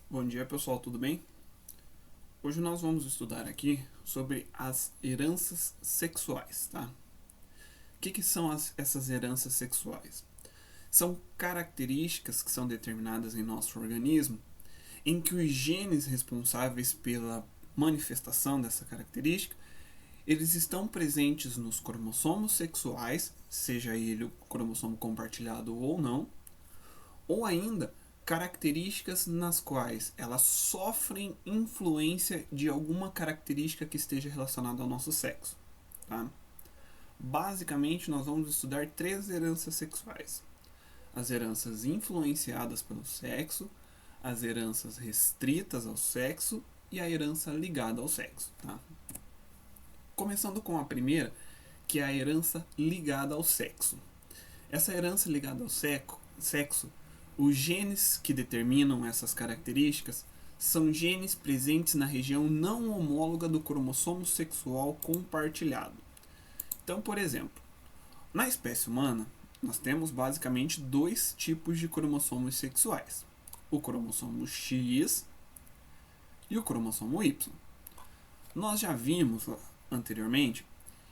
Bom dia, pessoal, tudo bem? Hoje nós vamos estudar aqui sobre as heranças sexuais, tá? O que são essas heranças sexuais? São características que são determinadas em nosso organismo em que os genes responsáveis pela manifestação dessa característica eles estão presentes nos cromossomos sexuais, seja ele o cromossomo compartilhado ou ainda características nas quais elas sofrem influência de alguma característica que esteja relacionada ao nosso sexo. Tá? Basicamente, nós vamos estudar três heranças sexuais: as heranças influenciadas pelo sexo, as heranças restritas ao sexo e a herança ligada ao sexo. Tá? Começando com a primeira, que é a herança ligada ao sexo. Essa herança ligada ao sexo, os genes que determinam essas características são genes presentes na região não homóloga do cromossomo sexual compartilhado. Então, por exemplo, na espécie humana, nós temos basicamente dois tipos de cromossomos sexuais: o cromossomo X e o cromossomo Y. Nós já vimos anteriormente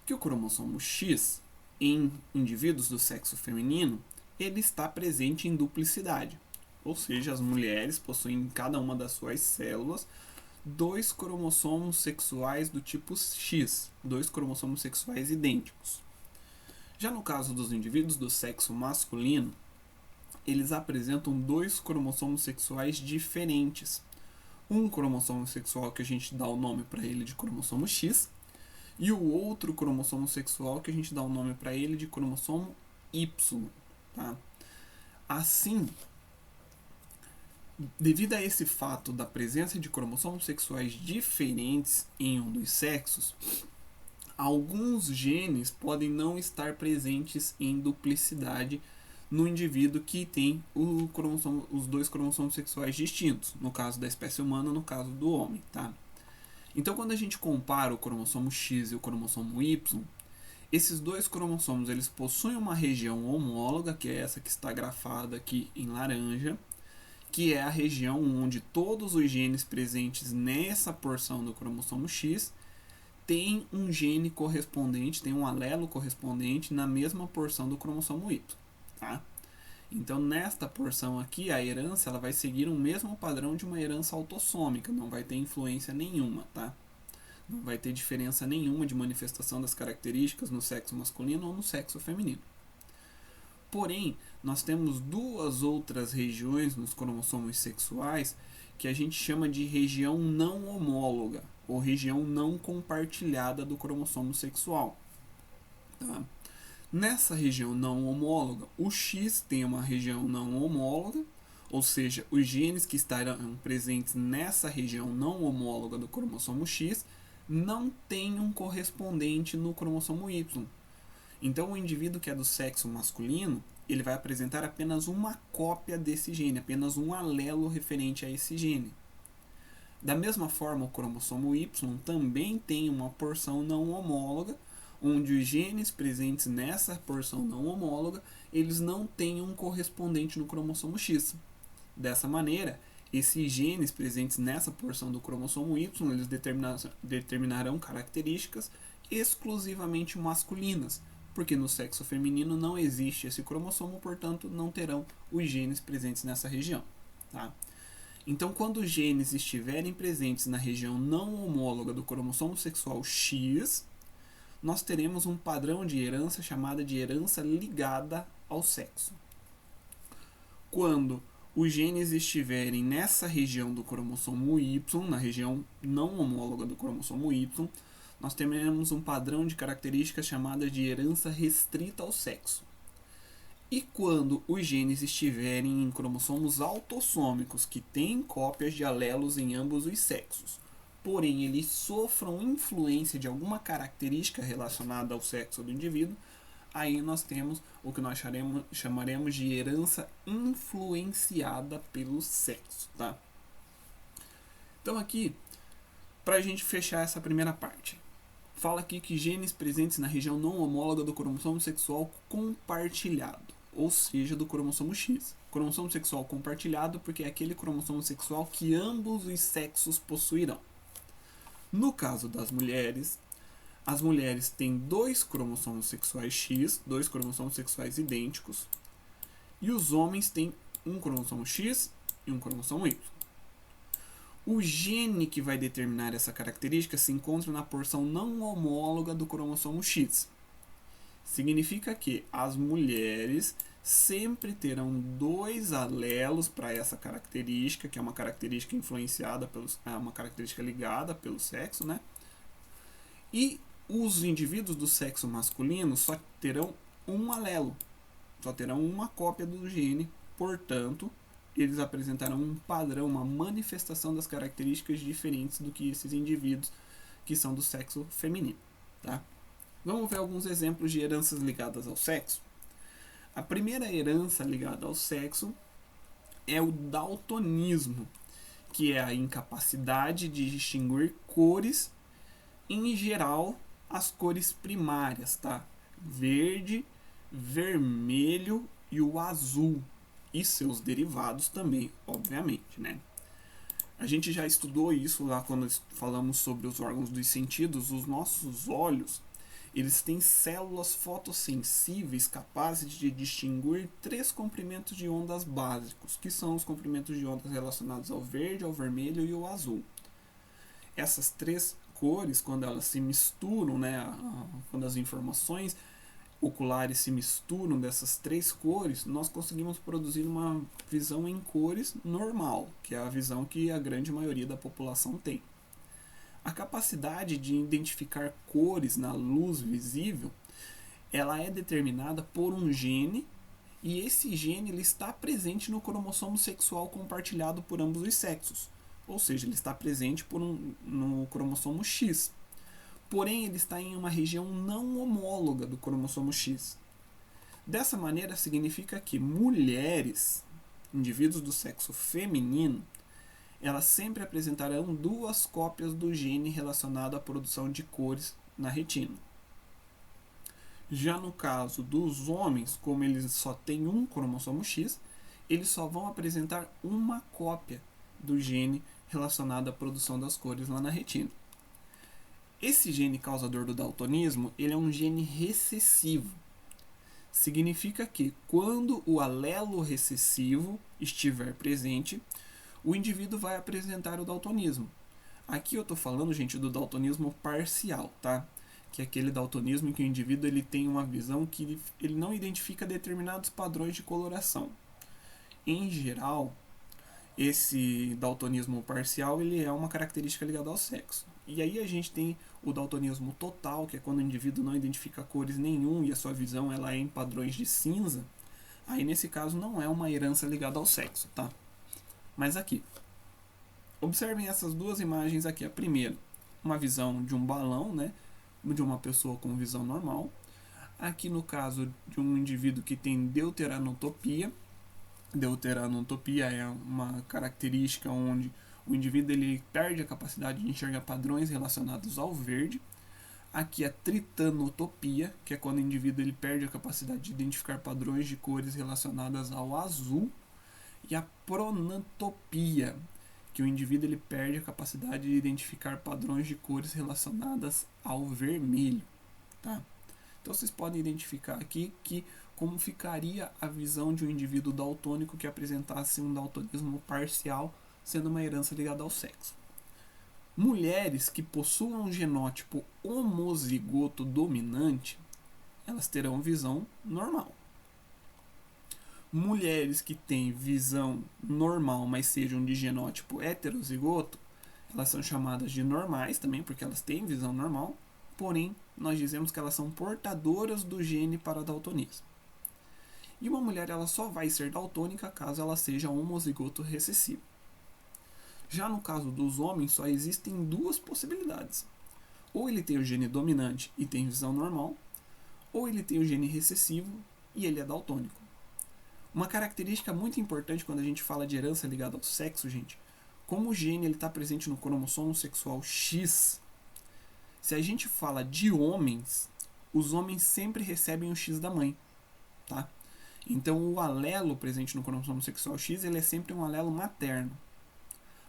que o cromossomo X em indivíduos do sexo feminino ele está presente em duplicidade, ou seja, as mulheres possuem em cada uma das suas células dois cromossomos sexuais do tipo X, dois cromossomos sexuais idênticos. Já no caso dos indivíduos do sexo masculino, eles apresentam dois cromossomos sexuais diferentes. Um cromossomo sexual que a gente dá o nome para ele de cromossomo X e o outro cromossomo sexual que a gente dá o nome para ele de cromossomo Y. Tá? Assim, devido a esse fato da presença de cromossomos sexuais diferentes em um dos sexos, alguns genes podem não estar presentes em duplicidade no indivíduo que tem os dois cromossomos sexuais distintos, no caso da espécie humana, no caso do homem. Tá? Então, quando a gente compara o cromossomo X e o cromossomo Y, esses dois cromossomos eles possuem uma região homóloga, que é essa que está grafada aqui em laranja, que é a região onde todos os genes presentes nessa porção do cromossomo X têm um gene correspondente, tem um alelo correspondente na mesma porção do cromossomo Y. Tá? Então, nesta porção aqui, a herança ela vai seguir o mesmo padrão de uma herança autossômica, não vai ter influência nenhuma, tá? Não vai ter diferença nenhuma de manifestação das características no sexo masculino ou no sexo feminino. Porém, nós temos duas outras regiões nos cromossomos sexuais que a gente chama de região não homóloga ou região não compartilhada do cromossomo sexual. Tá? Nessa região não homóloga, o X tem uma região não homóloga, ou seja, os genes que estarão presentes nessa região não homóloga do cromossomo X não têm um correspondente no cromossomo Y. Então, o indivíduo que é do sexo masculino, ele vai apresentar apenas uma cópia desse gene, apenas um alelo referente a esse gene. Da mesma forma, o cromossomo Y também tem uma porção não homóloga, onde os genes presentes nessa porção não homóloga, eles não têm um correspondente no cromossomo X. Dessa maneira, esses genes presentes nessa porção do cromossomo Y, eles determinarão características exclusivamente masculinas, porque no sexo feminino não existe esse cromossomo, portanto não terão os genes presentes nessa região. Tá? Então, quando os genes estiverem presentes na região não homóloga do cromossomo sexual X, nós teremos um padrão de herança chamada de herança ligada ao sexo. Quando os genes estiverem nessa região do cromossomo Y, na região não homóloga do cromossomo Y, nós teremos um padrão de características chamada de herança restrita ao sexo. E quando os genes estiverem em cromossomos autossômicos, que têm cópias de alelos em ambos os sexos, porém eles sofram influência de alguma característica relacionada ao sexo do indivíduo, aí nós temos o que nós chamaremos de herança influenciada pelo sexo. Tá? Então aqui, para a gente fechar essa primeira parte, fala aqui que genes presentes na região não homóloga do cromossomo sexual compartilhado. ou seja, do cromossomo X. Cromossomo sexual compartilhado porque é aquele cromossomo sexual que ambos os sexos possuirão. No caso das mulheres, as mulheres têm 2 cromossomos sexuais X, 2 cromossomos sexuais idênticos, e os homens têm um cromossomo X e um cromossomo Y. O gene que vai determinar essa característica se encontra na porção não homóloga do cromossomo X. Significa que as mulheres sempre terão 2 alelos para essa característica, que é uma característica influenciada pelos, uma característica ligada pelo sexo, né? E os indivíduos do sexo masculino só terão um alelo, só terão uma cópia do gene, portanto, eles apresentarão um padrão, uma manifestação das características diferentes do que esses indivíduos que são do sexo feminino, tá? Vamos ver alguns exemplos de heranças ligadas ao sexo. A primeira herança ligada ao sexo é o daltonismo, que é a incapacidade de distinguir cores, em geral, as cores primárias, tá? Verde, vermelho e o azul. E seus derivados também, obviamente, né? A gente já estudou isso lá quando falamos sobre os órgãos dos sentidos. Os nossos olhos, eles têm células fotossensíveis capazes de distinguir 3 comprimentos de ondas básicos, que são os comprimentos de ondas relacionados ao verde, ao vermelho e ao azul. Essas 3 cores, quando elas se misturam, né, quando as informações oculares se misturam dessas 3 cores, nós conseguimos produzir uma visão em cores normal, que é a visão que a grande maioria da população tem. A capacidade de identificar cores na luz visível, ela é determinada por um gene, e esse gene ele está presente no cromossomo sexual compartilhado por ambos os sexos, ou seja, ele está presente no cromossomo X. Porém, ele está em uma região não homóloga do cromossomo X. Dessa maneira, significa que mulheres, indivíduos do sexo feminino, elas sempre apresentarão 2 cópias do gene relacionado à produção de cores na retina. Já no caso dos homens, como eles só têm um cromossomo X, eles só vão apresentar uma cópia do gene relacionado à produção das cores lá na retina. Esse gene causador do daltonismo, ele é um gene recessivo. Significa que quando o alelo recessivo estiver presente, o indivíduo vai apresentar o daltonismo. Aqui eu estou falando, gente, do daltonismo parcial, tá? Que é aquele daltonismo em que o indivíduo ele tem uma visão que ele não identifica determinados padrões de coloração. Em geral, esse daltonismo parcial ele é uma característica ligada ao sexo. E aí a gente tem o daltonismo total, que é quando o indivíduo não identifica cores nenhum e a sua visão ela é em padrões de cinza. Aí nesse caso não é uma herança ligada ao sexo, tá? Mas aqui, observem essas 2 imagens aqui. A primeira, uma visão de um balão, né? De uma pessoa com visão normal. Aqui no caso de um indivíduo que tem deuteranotopia. Deuteranotopia é uma característica onde o indivíduo ele perde a capacidade de enxergar padrões relacionados ao verde. Aqui a tritanotopia, que é quando o indivíduo ele perde a capacidade de identificar padrões de cores relacionadas ao azul. E a pronantopia, que o indivíduo ele perde a capacidade de identificar padrões de cores relacionadas ao vermelho, tá? Então vocês podem identificar aqui que como ficaria a visão de um indivíduo daltônico que apresentasse um daltonismo parcial, sendo uma herança ligada ao sexo. Mulheres que possuam um genótipo homozigoto dominante, elas terão visão normal. Mulheres que têm visão normal, mas sejam de genótipo heterozigoto, elas são chamadas de normais também, porque elas têm visão normal, porém, nós dizemos que elas são portadoras do gene para daltonismo. E uma mulher ela só vai ser daltônica caso ela seja homozigoto recessivo. Já no caso dos homens, só existem 2 possibilidades. Ou ele tem o gene dominante e tem visão normal, ou ele tem o gene recessivo e ele é daltônico. Uma característica muito importante quando a gente fala de herança ligada ao sexo, gente, como o gene está presente no cromossomo sexual X, se a gente fala de homens, os homens sempre recebem o X da mãe, tá? Então o alelo presente no cromossomo sexual X ele é sempre um alelo materno.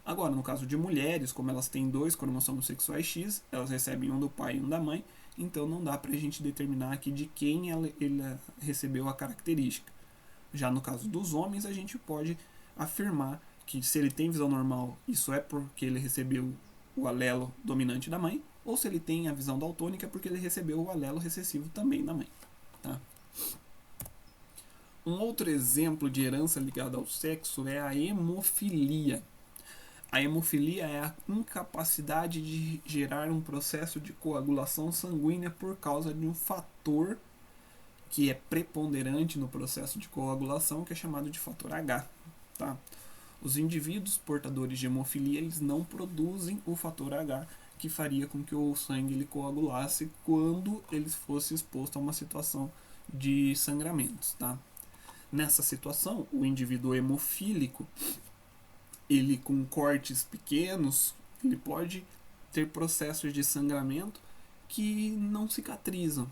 Agora, no caso de mulheres, como elas têm 2 cromossomos sexuais X, elas recebem um do pai e um da mãe, então não dá para a gente determinar aqui de quem ele recebeu a característica. Já no caso dos homens, a gente pode afirmar que se ele tem visão normal, isso é porque ele recebeu o alelo dominante da mãe, ou se ele tem a visão daltônica, é porque ele recebeu o alelo recessivo também da mãe. Tá? Um outro exemplo de herança ligada ao sexo é a hemofilia. A hemofilia é a incapacidade de gerar um processo de coagulação sanguínea por causa de um fator que é preponderante no processo de coagulação, que é chamado de fator H. Tá? Os indivíduos portadores de hemofilia eles não produzem o fator H, que faria com que o sangue ele coagulasse quando eles fossem expostos a uma situação de sangramentos. Tá? Nessa situação, o indivíduo hemofílico ele com cortes pequenos, ele pode ter processos de sangramento que não cicatrizam.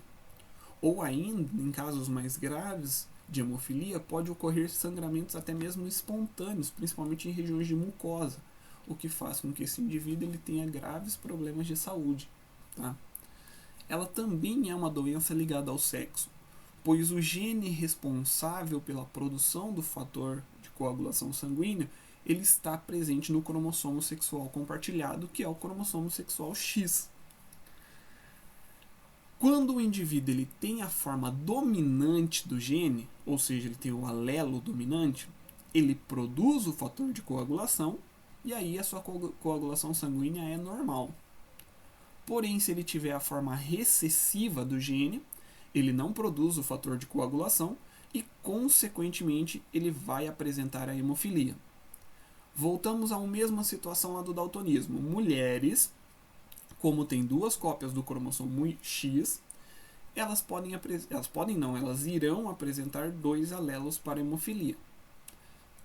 Ou ainda, em casos mais graves de hemofilia, pode ocorrer sangramentos até mesmo espontâneos, principalmente em regiões de mucosa, o que faz com que esse indivíduo ele tenha graves problemas de saúde. Tá? Ela também é uma doença ligada ao sexo, pois o gene responsável pela produção do fator de coagulação sanguínea ele está presente no cromossomo sexual compartilhado, que é o cromossomo sexual X. Quando o indivíduo ele tem a forma dominante do gene, ou seja, ele tem o alelo dominante, ele produz o fator de coagulação e aí a sua coagulação sanguínea é normal. Porém, se ele tiver a forma recessiva do gene, ele não produz o fator de coagulação e, consequentemente, ele vai apresentar a hemofilia. Voltamos à mesma situação lá do daltonismo. Mulheres, como tem 2 cópias do cromossomo X, elas irão apresentar 2 alelos para hemofilia.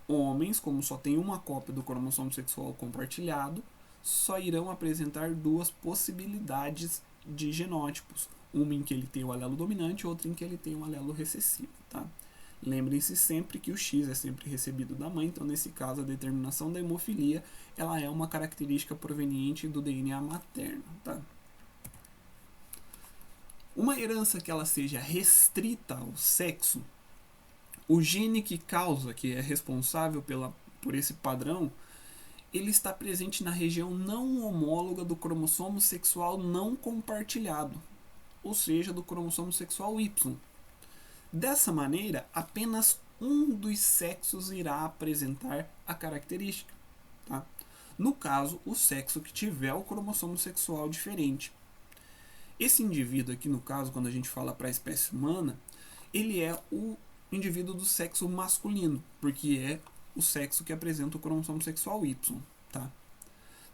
Homens, como só tem uma cópia do cromossomo sexual compartilhado, só irão apresentar 2 possibilidades de genótipos. Uma em que ele tem o alelo dominante e outra em que ele tem o alelo recessivo. Tá? Lembrem-se sempre que o X é sempre recebido da mãe, então nesse caso a determinação da hemofilia ela é uma característica proveniente do DNA materno. Tá? Uma herança que ela seja restrita ao sexo, o gene que causa, que é responsável por esse padrão, ele está presente na região não homóloga do cromossomo sexual não compartilhado, ou seja, do cromossomo sexual Y. Dessa maneira, apenas um dos sexos irá apresentar a característica. Tá? No caso, o sexo que tiver o cromossomo sexual diferente. Esse indivíduo aqui, no caso, quando a gente fala para a espécie humana, ele é o indivíduo do sexo masculino, porque é o sexo que apresenta o cromossomo sexual Y. Tá?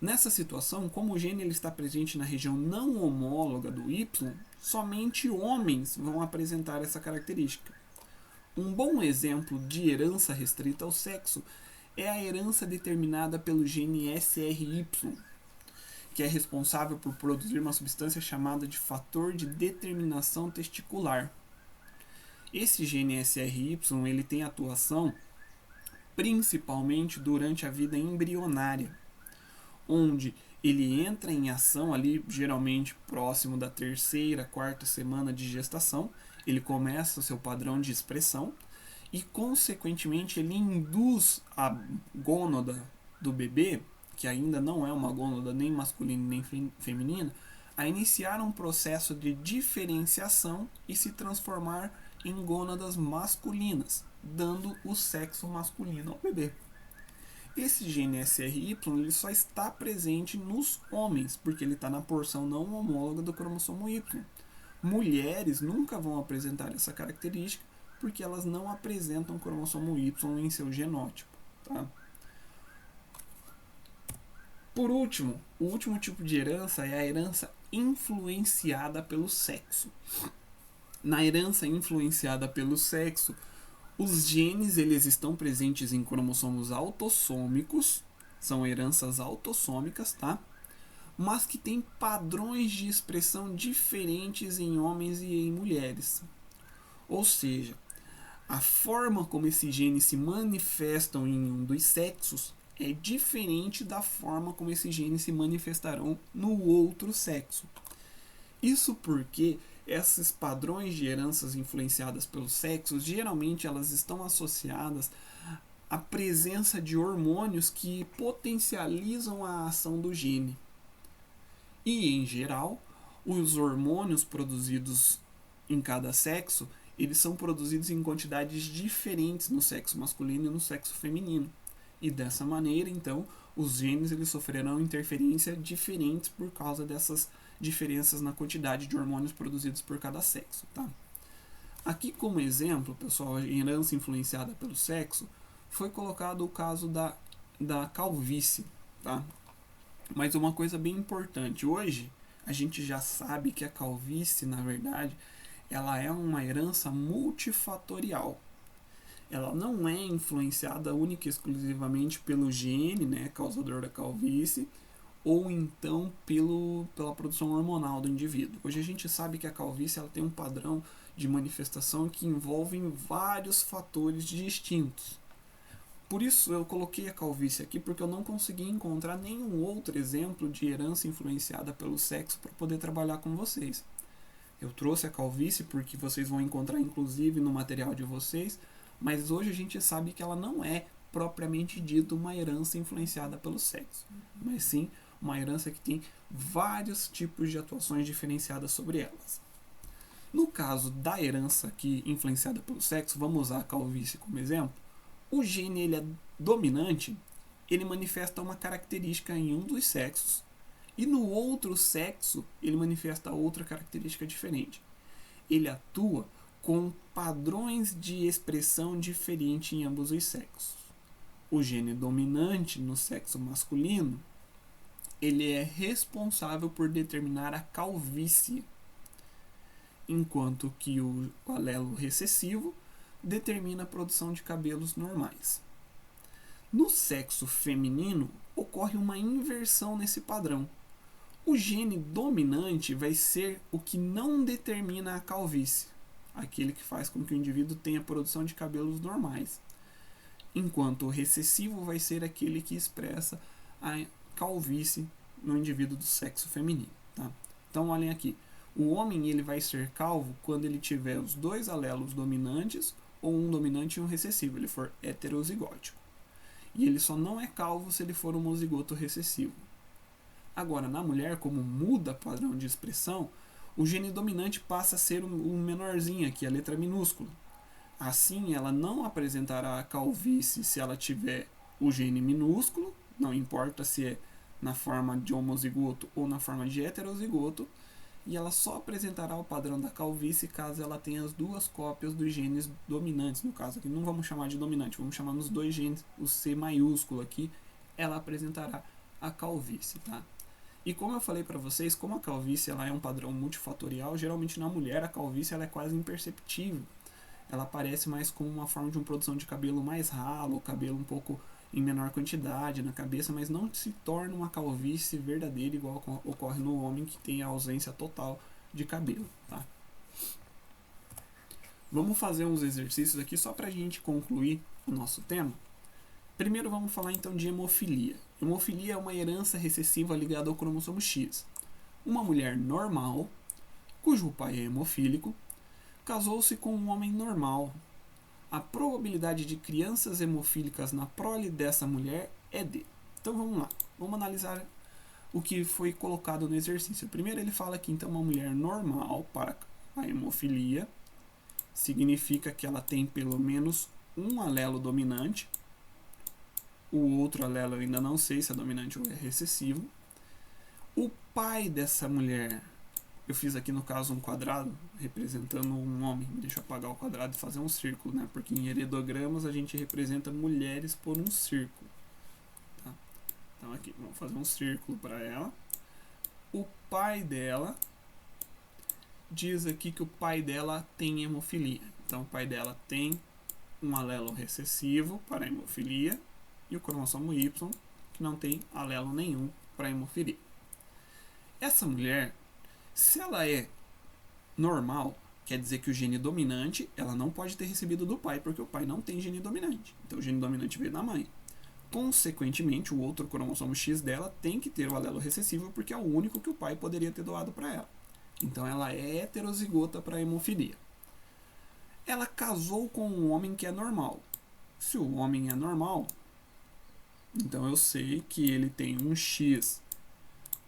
Nessa situação, como o gene ele está presente na região não homóloga do Y, somente homens vão apresentar essa característica. Um bom exemplo de herança restrita ao sexo é a herança determinada pelo gene SRY, que é responsável por produzir uma substância chamada de fator de determinação testicular. Esse gene SRY ele tem atuação principalmente durante a vida embrionária, onde ele entra em ação ali, geralmente próximo da 3ª, 4ª semana de gestação, ele começa o seu padrão de expressão e, consequentemente, ele induz a gônada do bebê, que ainda não é uma gônada nem masculina nem feminina, a iniciar um processo de diferenciação e se transformar em gônadas masculinas, dando o sexo masculino ao bebê. Esse gene SRY ele só está presente nos homens, porque ele está na porção não homóloga do cromossomo Y. Mulheres nunca vão apresentar essa característica, porque elas não apresentam cromossomo Y em seu genótipo. Tá? Por último, o último tipo de herança é a herança influenciada pelo sexo. Na herança influenciada pelo sexo, os genes eles estão presentes em cromossomos autossômicos, são heranças autossômicas, tá? Mas que têm padrões de expressão diferentes em homens e em mulheres. Ou seja, A forma como esses genes se manifestam em um dos sexos é diferente da forma como esses genes se manifestarão no outro sexo. Isso porque esses padrões de heranças influenciadas pelos sexos, geralmente elas estão associadas à presença de hormônios que potencializam a ação do gene. E, em geral, os hormônios produzidos em cada sexo, eles são produzidos em quantidades diferentes no sexo masculino e no sexo feminino. E dessa maneira, então, os genes eles sofrerão interferência diferentes por causa dessas diferenças na quantidade de hormônios produzidos por cada sexo, tá? Aqui como exemplo, pessoal, a herança influenciada pelo sexo, foi colocado o caso da calvície, tá? Mas uma coisa bem importante, hoje a gente já sabe que a calvície, na verdade, ela é uma herança multifatorial. Ela não é influenciada única e exclusivamente pelo gene, né, causador da calvície, ou então pela produção hormonal do indivíduo. Hoje a gente sabe que a calvície ela tem um padrão de manifestação que envolve vários fatores distintos. Por isso eu coloquei a calvície aqui, porque eu não consegui encontrar nenhum outro exemplo de herança influenciada pelo sexo para poder trabalhar com vocês. Eu trouxe a calvície porque vocês vão encontrar inclusive no material de vocês, mas hoje a gente sabe que ela não é propriamente dito uma herança influenciada pelo sexo, mas sim uma herança que tem vários tipos de atuações diferenciadas sobre elas. No caso da herança que influenciada pelo sexo, vamos usar a calvície como exemplo. O gene ele é dominante, ele manifesta uma característica em um dos sexos e no outro sexo ele manifesta outra característica diferente. Ele atua com padrões de expressão diferentes em ambos os sexos. O gene dominante no sexo masculino ele é responsável por determinar a calvície, enquanto que o alelo recessivo determina a produção de cabelos normais. No sexo feminino, ocorre uma inversão nesse padrão. O gene dominante vai ser o que não determina a calvície, aquele que faz com que o indivíduo tenha produção de cabelos normais, enquanto o recessivo vai ser aquele que expressa a calvície no indivíduo do sexo feminino. Tá? Então, olhem aqui. O homem ele vai ser calvo quando ele tiver os dois alelos dominantes ou um dominante e um recessivo, ele for heterozigótico. E ele só não é calvo se ele for um homozigoto recessivo. Agora, na mulher, como muda o padrão de expressão, o gene dominante passa a ser um menorzinho aqui, a letra minúscula. Assim, ela não apresentará a calvície se ela tiver o gene minúsculo, não importa se é na forma de homozigoto ou na forma de heterozigoto, e ela só apresentará o padrão da calvície caso ela tenha as duas cópias dos genes dominantes. No caso aqui, não vamos chamar de dominante, vamos chamar nos dois genes, o C maiúsculo aqui, ela apresentará a calvície, tá? E como eu falei para vocês, como a calvície ela é um padrão multifatorial, geralmente na mulher a calvície ela é quase imperceptível. Ela aparece mais como uma forma de uma produção de cabelo mais ralo, cabelo um pouco em menor quantidade na cabeça, mas não se torna uma calvície verdadeira igual ocorre no homem que tem a ausência total de cabelo, tá? Vamos fazer uns exercícios aqui só para a gente concluir o nosso tema. Primeiro vamos falar então de hemofilia. Hemofilia é uma herança recessiva ligada ao cromossomo X. Uma mulher normal, cujo pai é hemofílico, casou-se com um homem normal. A probabilidade de crianças hemofílicas na prole dessa mulher é D. Então vamos lá, vamos analisar o que foi colocado no exercício. Primeiro ele fala que então uma mulher normal para a hemofilia significa que ela tem pelo menos um alelo dominante. O outro alelo eu ainda não sei se é dominante ou é recessivo. O pai dessa mulher, eu fiz aqui no caso um quadrado representando um homem. Deixa eu apagar o quadrado e fazer um círculo, né? Porque em heredogramas a gente representa mulheres por um círculo. Tá? Então aqui, vamos fazer um círculo para ela. O pai dela diz aqui que o pai dela tem hemofilia. Então o pai dela tem um alelo recessivo para a hemofilia e o cromossomo Y que não tem alelo nenhum para a hemofilia. Essa mulher, se ela é normal, Quer dizer que o gene dominante ela não pode ter recebido do pai, porque o pai não tem gene dominante. Então o gene dominante veio da mãe. Consequentemente, o outro cromossomo X dela tem que ter o alelo recessivo, porque é o único que o pai poderia ter doado para ela. Então ela é heterozigota para hemofilia. Ela casou com um homem que é normal. Se o homem é normal, então eu sei que ele tem um X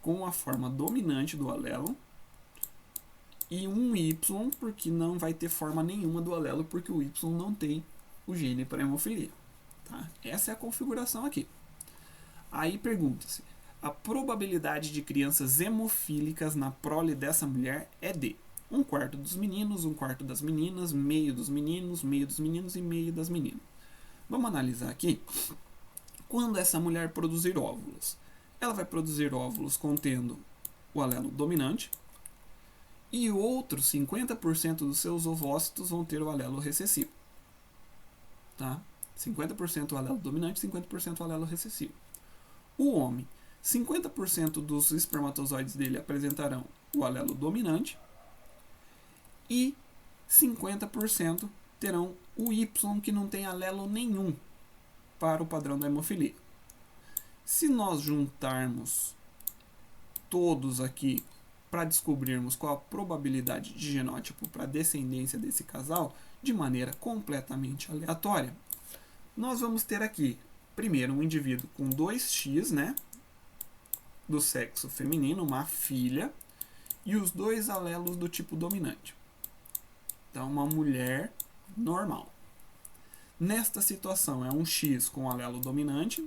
com a forma dominante do alelo e um Y, porque não vai ter forma nenhuma do alelo, porque o Y não tem o gene para hemofilia. Tá? Essa é a configuração aqui. Aí pergunta-se, a probabilidade de crianças hemofílicas na prole dessa mulher é de 1/4 dos meninos, 1/4 das meninas, meio dos meninos, meio dos meninos e meio das meninas. Vamos analisar aqui. Quando essa mulher produzir óvulos, ela vai produzir óvulos contendo o alelo dominante e outros 50% dos seus ovócitos vão ter o alelo recessivo. Tá? 50% o alelo dominante, 50% o alelo recessivo. O homem, 50% dos espermatozoides dele apresentarão o alelo dominante e 50% terão o Y, que não tem alelo nenhum para o padrão da hemofilia. Se nós juntarmos todos aqui para descobrirmos qual a probabilidade de genótipo para a descendência desse casal, de maneira completamente aleatória, nós vamos ter aqui, primeiro, um indivíduo com 2x, né, do sexo feminino, uma filha, e os 2 alelos do tipo dominante. Então, uma mulher normal. Nesta situação, é um X com alelo dominante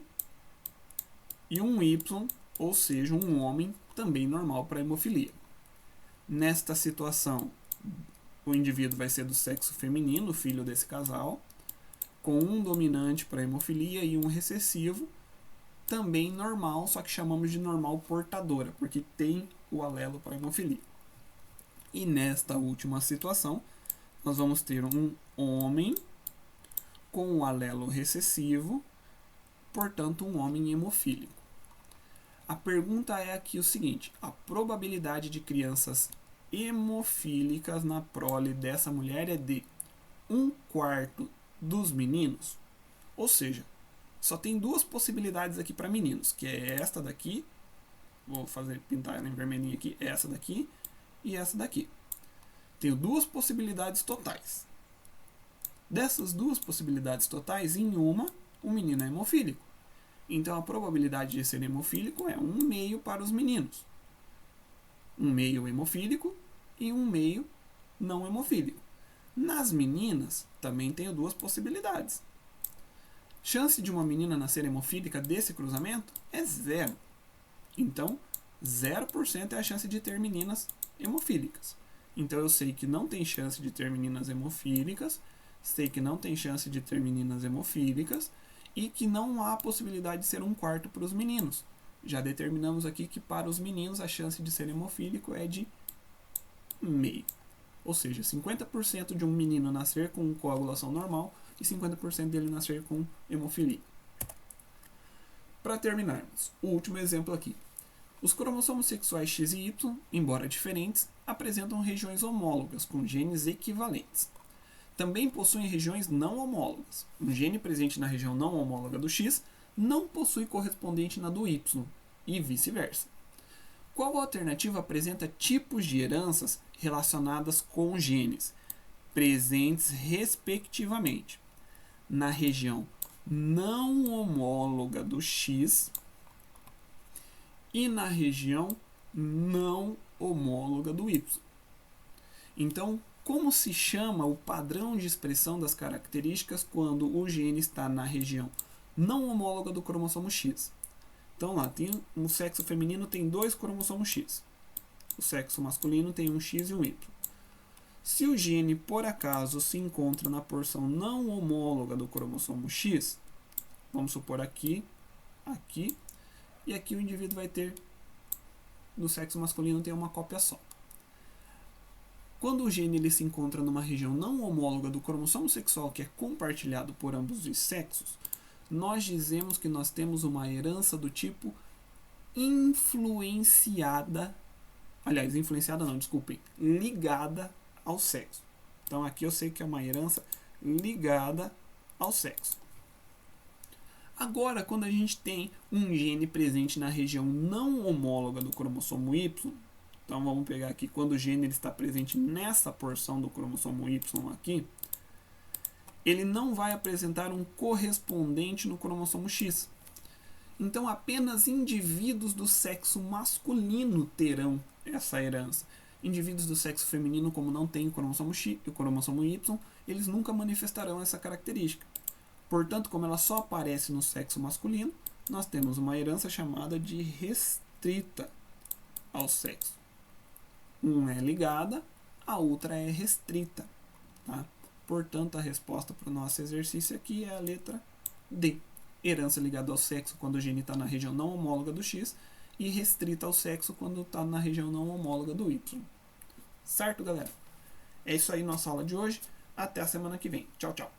e um Y, ou seja, um homem também normal para hemofilia. Nesta situação, o indivíduo vai ser do sexo feminino, filho desse casal, com um dominante para hemofilia e um recessivo, também normal, só que chamamos de normal portadora, porque tem o alelo para hemofilia. E nesta última situação, nós vamos ter um homem com o alelo recessivo, portanto um homem hemofílico. A pergunta é aqui o seguinte, a probabilidade de crianças hemofílicas na prole dessa mulher é de 1/4 dos meninos, ou seja, só tem 2 possibilidades aqui para meninos, que é esta daqui, vou pintar ela em vermelhinho aqui, essa daqui e essa daqui. Tenho 2 possibilidades totais. Dessas 2 possibilidades totais, em uma, o menino é hemofílico. Então a probabilidade de ser hemofílico é 1/2 para os meninos. 1/2 hemofílico e 1/2 não hemofílico. Nas meninas, também tenho 2 possibilidades. Chance de uma menina nascer hemofílica desse cruzamento é 0. Então, 0% é a chance de ter meninas hemofílicas. Então, eu sei que não tem chance de ter meninas hemofílicas, sei que não tem chance de ter meninas hemofílicas e que não há possibilidade de ser 1/4 para os meninos. Já determinamos aqui que para os meninos a chance de ser hemofílico é de 1/2. Ou seja, 50% de um menino nascer com coagulação normal e 50% dele nascer com hemofilia. Para terminarmos, o último exemplo aqui. Os cromossomos sexuais X e Y, embora diferentes, apresentam regiões homólogas, com genes equivalentes. Também possuem regiões não homólogas. Um gene presente na região não homóloga do X não possui correspondente na do Y, e vice-versa. Qual alternativa apresenta tipos de heranças relacionadas com genes, presentes respectivamente na região não homóloga do X e na região não homóloga do Y? Então, como se chama o padrão de expressão das características quando o gene está na região não homóloga do cromossomo X? Então lá, o sexo feminino tem 2 cromossomos X. O sexo masculino tem um X e um Y. Se o gene, por acaso, se encontra na porção não homóloga do cromossomo X, vamos supor aqui, aqui, e aqui o indivíduo vai ter, do sexo masculino, tem uma cópia só. Quando o gene ele se encontra numa região não homóloga do cromossomo sexual que é compartilhado por ambos os sexos, nós dizemos que nós temos uma herança do tipo influenciada, ligada ao sexo. Então aqui eu sei que é uma herança ligada ao sexo. Agora, quando a gente tem um gene presente na região não homóloga do cromossomo Y, então vamos pegar aqui, quando o gene ele está presente nessa porção do cromossomo Y aqui, ele não vai apresentar um correspondente no cromossomo X. Então apenas indivíduos do sexo masculino terão essa herança. Indivíduos do sexo feminino, como não tem o cromossomo X e o cromossomo Y, eles nunca manifestarão essa característica. Portanto, como ela só aparece no sexo masculino, nós temos uma herança chamada de restrita ao sexo. Uma é ligada, a outra é restrita. Tá? Portanto, a resposta para o nosso exercício aqui é a letra D. Herança ligada ao sexo quando o gene está na região não homóloga do X e restrita ao sexo quando está na região não homóloga do Y. Certo, galera? É isso aí nossa aula de hoje. Até a semana que vem. Tchau, tchau.